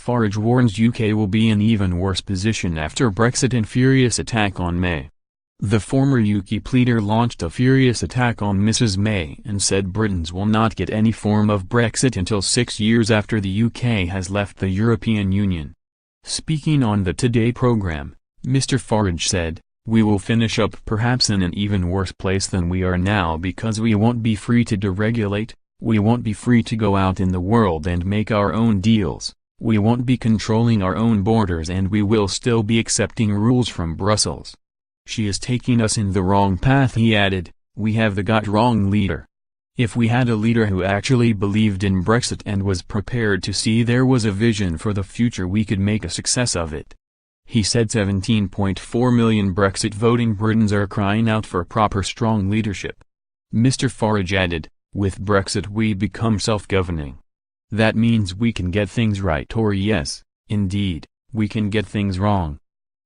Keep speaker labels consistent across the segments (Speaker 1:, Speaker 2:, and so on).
Speaker 1: Farage warns UK will be in even worse position after Brexit and furious attack on May. The former Ukip leader launched a furious attack on Mrs May and said Britons will not get any form of Brexit until 6 years after the UK has left the European Union. Speaking on the Today programme, Mr Farage said, "We will finish up perhaps in an even worse place than we are now because we won't be free to deregulate, we won't be free to go out in the world and make our own deals, we won't be controlling our own borders, and we will still be accepting rules from Brussels. She is taking us in the wrong path," he added. "We have the got wrong leader. If we had a leader who actually believed in Brexit and was prepared to see there was a vision for the future, we could make a success of it." He said 17.4 million Brexit voting Britons are crying out for proper strong leadership. Mr Farage added, "With Brexit we become self-governing. That means we can get things right, or yes, indeed, we can get things wrong.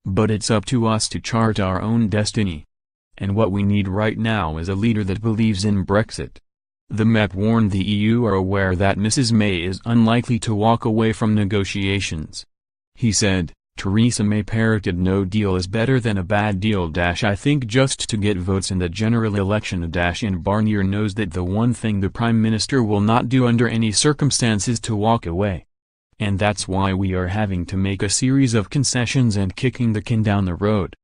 Speaker 1: But it's up to us to chart our own destiny. And what we need right now is a leader that believes in Brexit." The MEP warned the EU are aware that Mrs May is unlikely to walk away from negotiations. He said, "Theresa May parroted no deal is better than a bad deal - I think just to get votes in the general election - and Barnier knows that the one thing the Prime Minister will not do under any circumstances to walk away. And that's why we are having to make a series of concessions and kicking the can down the road."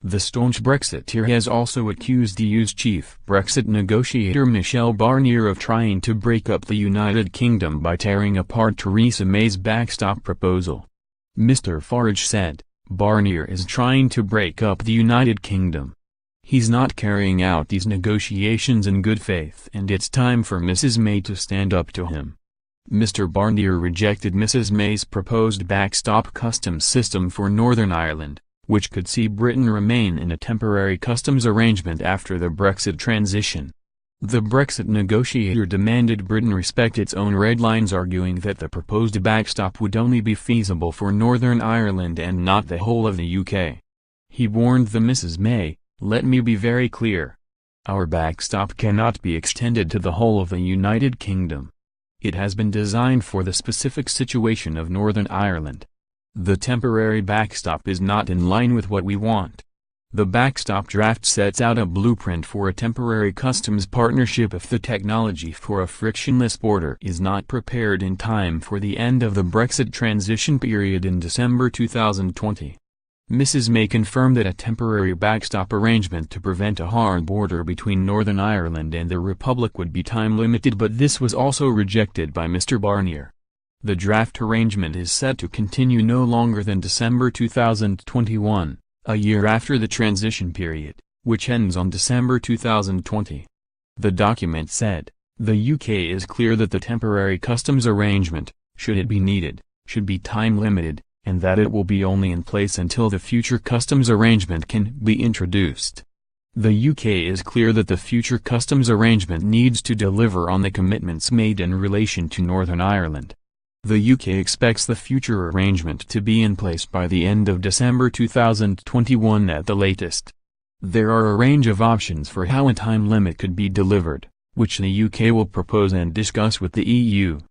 Speaker 1: The staunch Brexiteer has also accused the EU's chief Brexit negotiator Michel Barnier of trying to break up the United Kingdom by tearing apart Theresa May's backstop proposal. Mr Farage said, "Barnier is trying to break up the United Kingdom. He's not carrying out these negotiations in good faith, and it's time for Mrs May to stand up to him." Mr Barnier rejected Mrs May's proposed backstop customs system for Northern Ireland, which could see Britain remain in a temporary customs arrangement after the Brexit transition. The Brexit negotiator demanded Britain respect its own red lines, arguing that the proposed backstop would only be feasible for Northern Ireland and not the whole of the UK. He warned the Mrs May, "Let me be very clear. Our backstop cannot be extended to the whole of the United Kingdom. It has been designed for the specific situation of Northern Ireland. The temporary backstop is not in line with what we want. The backstop draft sets out a blueprint for a temporary customs partnership if the technology for a frictionless border is not prepared in time for the end of the Brexit transition period in December 2020. Mrs May confirmed that a temporary backstop arrangement to prevent a hard border between Northern Ireland and the Republic would be time-limited, but this was also rejected by Mr Barnier. The draft arrangement is set to continue no longer than December 2021, a year after the transition period, which ends on December 2020. The document said, "The UK is clear that the temporary customs arrangement, should it be needed, should be time-limited, and that it will be only in place until the future customs arrangement can be introduced. The UK is clear that the future customs arrangement needs to deliver on the commitments made in relation to Northern Ireland. The UK expects the future arrangement to be in place by the end of December 2021 at the latest. There are a range of options for how a time limit could be delivered, which the UK will propose and discuss with the EU.